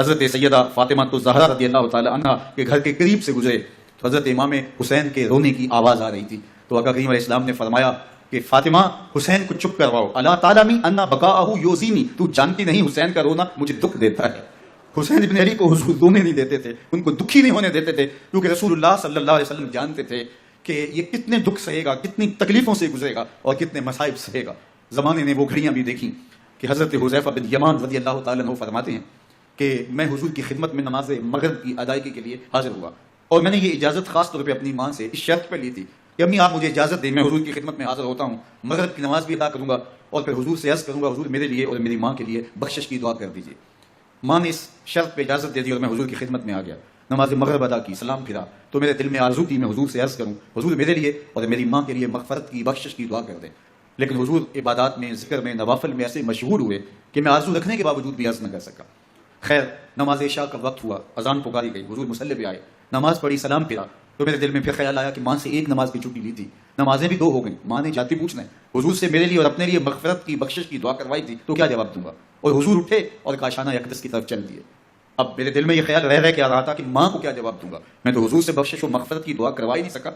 حضرت سیدہ فاطمہ تو زہرا رضی اللہ تعالی عنہا کے گھر کے قریب سے گزرے تو حضرت امام حسین کے رونے کی آواز آ رہی تھی، تو آقا کریم علیہ السلام نے فرمایا کہ فاطمہ حسین کو چپ کرواؤ، الا تعلمی ان بقاءہ یؤذینی، تو جانتی نہیں حسین کا رونا مجھے دکھ دیتا ہے۔ حسین ابن علی کو حضور رونے نہیں دیتے تھے، ان کو دکھی نہیں ہونے دیتے تھے، کیونکہ رسول اللہ صلی اللہ علیہ وسلم جانتے تھے کہ یہ کتنے دکھ سہے گا، کتنی تکلیفوں سے گزرے گا اور کتنے مصائب سہے گا۔ زمانے نے وہ گھڑیاں بھی دیکھیں کہ حضرت حذیفہ بن یمان رضی اللہ تعالیٰ عنہ فرماتے ہیں کہ میں حضور کی خدمت میں نماز مغرب کی ادائیگی کے لیے حاضر ہوا، اور میں نے یہ اجازت خاص طور پہ اپنی ماں سے اس شرط پہ لی تھی کہ امی آپ مجھے اجازت دیں، میں حضور کی خدمت میں حاضر ہوتا ہوں، مغرب کی نماز بھی ادا کروں گا اور پھر حضور سے عرض کروں گا حضور میرے لیے اور میری ماں کے لیے بخشش کی دعا کر دیجیے۔ ماں نے اس شرط پہ اجازت دے دی اور میں حضور کی خدمت میں آ گیا، نماز مغرب ادا کی، سلام پھرا تو میرے دل میں آرزو تھی میں حضور سے عرض کروں حضور میرے لیے اور میری ماں کے لیے مغفرت کی بخشش کی دعا کر دیں، لیکن حضور عبادات میں، ذکر میں، نوافل میں ایسے مشغول ہوئے کہ میں آرزو رکھنے کے باوجود بھی عرض نہ کر سکا۔ خیر نماز عشاء کا وقت ہوا، اذان پکاری گئی، حضور مصلی پہ آئے، نماز پڑھی، سلام پھرا تو میرے دل میں پھر خیال آیا کہ ماں سے ایک نماز کی چھٹی لی تھی، نمازیں بھی 2 ہو گئیں، ماں نے جاتی پوچھنا ہے حضور سے میرے لیے اور اپنے لیے مغفرت کی بخشش کی دعا کروائی تھی تو کیا جواب دوں گا، اور حضور اٹھے اور کاشانہ اقدس کی طرف چل دیے۔ اب میرے دل میں یہ خیال رہ کے آ رہا تھا کہ ماں کو کیا جواب دوں گا، میں تو حضور سے بخشش و مغفرت کی دعا کروا ہی نہیں سکا۔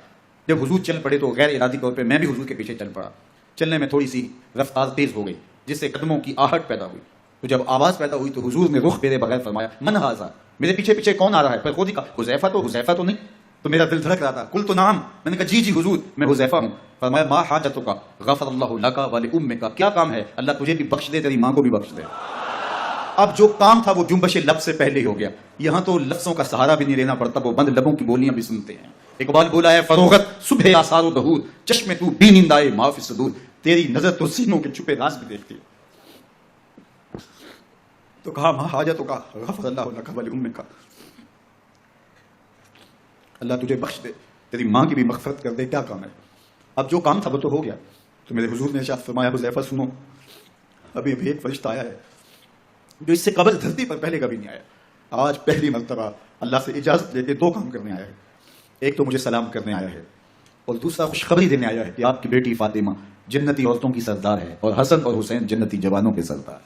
جب حضور چل پڑے تو غیر ارادی طور پہ میں بھی حضور کے پیچھے چل پڑا، چلنے میں تھوڑی سی رفتار تیز ہو گئی جس سے قدموں کی آہٹ پیدا ہوئی، تو جب آواز پیدا ہوئی تو حضور نے رخ پھیرے بغیر فرمایا من ھذا، میرے پیچھے پیچھے کون آ رہا ہے؟ پھر خود ہی کہا حذیفہ تو نہیں، تو میرا دل دھڑک رہا تھا، قلت نعم، میں نے کہا جی حضور میں حذیفہ ہوں۔ فرمایا ما حاجتک غفر اللہ لک ولامک، کیا کام ہے؟ اللہ تجھے بھی بخش دے، تیری ماں کو بھی بخش دے۔ اب جو کام تھا وہ جنبش لب سے پہلے ہی ہو گیا، یہاں تو لفظوں کا سہارا بھی نہیں لینا پڑتا، وہ بند لبوں کی بولیاں بھی سنتے ہیں۔ اقبال بولا ہے فروغت صبح آثار و دہور، چشم تو بی نندائے ما فی الصدور، تیری نظر تو سینوں کے چھپے راز بھی دیکھتی ہے۔ تو کہا ما حاجتک غفر اللہ لک ولامک، اللہ تجھے بخش دے، تیری ماں کی بھی مغفرت کر دے، کیا کام ہے؟ اب جو کام تھا وہ تو ہو گیا۔ تو میرے حضور نے ارشاد فرمایا حذیفہ سنو، ابھی ایک فرشتہ آیا ہے جو اس سے قبل دھرتی پر پہلے کبھی نہیں آیا، آج پہلی مرتبہ اللہ سے اجازت لے کے 2 کام کرنے آیا ہے، ایک تو مجھے سلام کرنے آیا ہے اور دوسرا خوشخبری دینے آیا ہے کہ آپ کی بیٹی فاطمہ جنتی عورتوں کی سردار ہے اور حسن اور حسین جنتی جوانوں کے سردار۔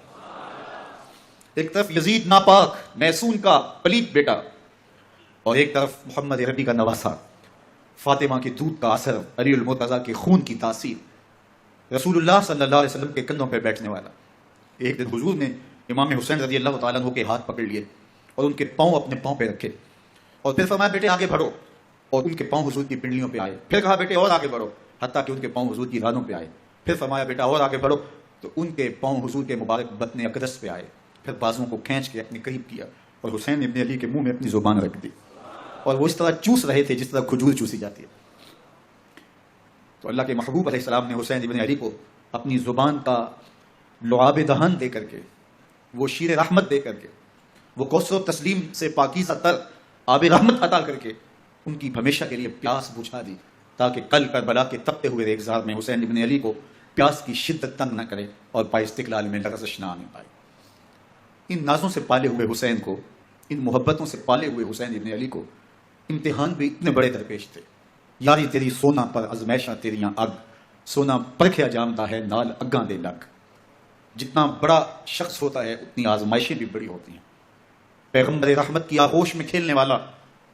ایک طرف یزید ناپاک میسون کا پلیت بیٹا اور ایک طرف محمد عربی کا نواسا، فاطمہ کے دودھ کا اثر، علی المرتضیٰ کے خون کی تاثیر، رسول اللہ صلی اللہ علیہ وسلم کے کندھوں پہ بیٹھنے والا۔ ایک دن حضور نے امام حسین رضی اللہ تعالیٰ عنہ کے ہاتھ پکڑ لیے اور ان کے پاؤں اپنے پاؤں پہ رکھے اور پھر فرمایا بیٹے آگے بڑھو، اور ان کے پاؤں حضور کی پنڈلیوں پہ آئے، پھر کہا بیٹے اور آگے بڑھو، حتیٰ کہ ان کے پاؤں حضور کی رانوں پہ آئے، پھر فرمایا بیٹا اور آگے بڑھو، تو ان کے پاؤں حضور کے مبارک بطن اقدس پہ آئے، پھر بازوں کو کھینچ کے اپنے قریب کیا اور حسین ابن علی کے منہ میں اپنی زبان رکھ دی اور وہ اس طرح چوس رہے تھے جس طرح کھجور چوسی جاتی ہے۔ تو اللہ کے محبوب علیہ السلام نے حسین ابن علی کو اپنی زبان کا لعاب دہن دے کر کے، وہ شیر رحمت دے کر کے، وہ کوثر و تسلیم سے پاکیزہ تر آب رحمت عطا کر کے ان کی ہمیشہ کے لیے پیاس بجھا دی، تاکہ کل کربلا کے تپتے ہوئے ریگزار میں حسین ابن علی کو پیاس کی شدت تنگ نہ کرے اور پائے استقلال میں لرزش نہ آنے پائے۔ ان نازوں سے پالے ہوئے حسین کو، ان محبتوں سے پالے ہوئے حسین ابن علی کو امتحان بھی اتنے بڑے درپیش تھے۔ یاری تیری سونا پر ازمیشاں تیریاں اگ، سونا پرکھیا جانتا ہے نال اگاں دے لگ۔ جتنا بڑا شخص ہوتا ہے اتنی آزمائشیں بھی بڑی ہوتی ہیں۔ پیغمبر رحمت کی آغوش میں کھیلنے والا،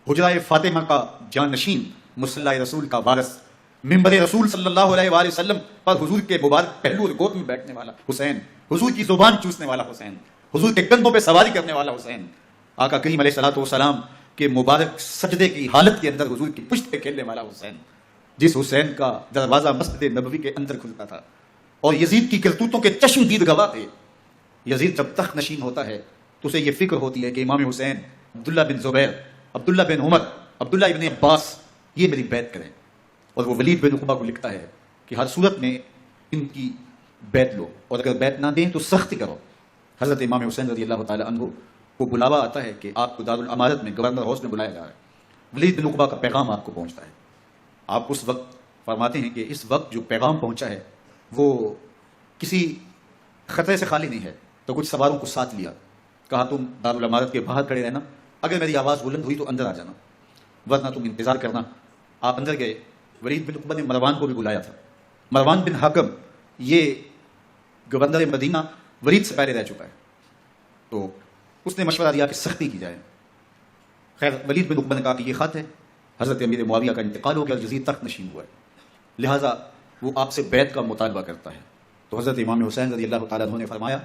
حجرہ فاطمہ کا جانشین، مصلی رسول کا وارث، ممبر رسول صلی اللہ علیہ وآلہ وسلم پر حضور کے مبارک پہلو اور گود میں بیٹھنے والا حسین، حضور کی زبان چوسنے والا حسین، حضور کے کندھوں پہ سواری کرنے والا حسین، آقا کریم علیہ الصلوۃ والسلام کے مبارک سجدے کی حالت کے اندر حضور کی پشت پہ کھیلنے والا حسین، جس حسین کا دروازہ مسجد نبوی کے اندر کھلتا تھا اور یزید کی کرتوتوں کے چشم دید گواہ تھے۔ یزید جب تخت نشین ہوتا ہے تو اسے یہ فکر ہوتی ہے کہ امام حسین، عبداللہ بن زبیر، عبداللہ بن عمر، عبداللہ ابن عباس یہ میری بیعت کریں، اور وہ ولید بن عقبہ کو لکھتا ہے کہ ہر صورت میں ان کی بیعت لو، اور اگر بیعت نہ دیں تو سختی کرو۔ حضرت امام حسین رضی اللہ تعالی عنہ کو بلاوا آتا ہے کہ آپ کو دارالامارت میں گورنر ہاؤس میں بلایا جا رہا ہے، ولید بن عقبہ کا پیغام آپ کو پہنچتا ہے۔ آپ اس وقت فرماتے ہیں کہ اس وقت جو پیغام پہنچا ہے وہ کسی خطرے سے خالی نہیں ہے، تو کچھ سواروں کو ساتھ لیا، کہا تم دارالامارت کے باہر کھڑے رہنا، اگر میری آواز بلند ہوئی تو اندر آ جانا، ورنہ تم انتظار کرنا۔ آپ اندر گئے، ولید بن عقبہ نے مروان کو بھی بلایا تھا۔ مروان بن حکم یہ گورنر مدینہ ولید سے پہلے رہ چکا ہے، تو اس نے مشورہ دیا کہ سختی کی جائے. خیر ولید بن عقبہ نے کہا کہ یہ خط ہے، حضرت امیر معاویہ کا انتقال ہو گیا اور یزید تخت نشین ہوا ہے، لہٰذا وہ آپ سے بیعت کا مطالبہ کرتا ہے. تو حضرت امام حسین رضی اللہ تعالیٰ عنہ نے فرمایا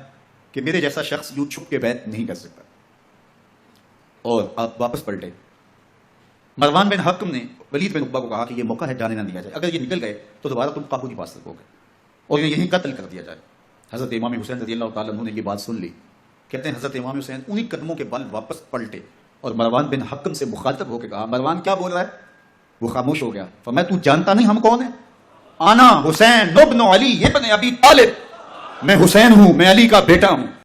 کہ میرے جیسا شخص یوں چھپ کے بیعت نہیں کر سکتا، اور آپ واپس پلٹے. مروان بن حکم نے ولید بن عقبہ کو کہا کہ یہ موقع ہے، جانے نہ دیا جائے، اگر یہ نکل گئے تو دوبارہ تم قابو نہیں پا سکو گے اور انہیں یہیں قتل کر دیا جائے. حضرت امام حسین رضی اللہ تعالیٰ عنہ نے یہ بات سن لی. کہتے ہیں حضرت امام حسین انہی قدموں کے بل واپس پلٹے اور مروان بن حکم سے مخاطب ہو کے کہا، مروان کیا بول رہا ہے؟ وہ خاموش ہو گیا. فرمایا تو جانتا نہیں ہم کون ہیں؟ آنا حسین ابن علی ابن ابی طالب، میں حسین ہوں، میں علی کا بیٹا ہوں.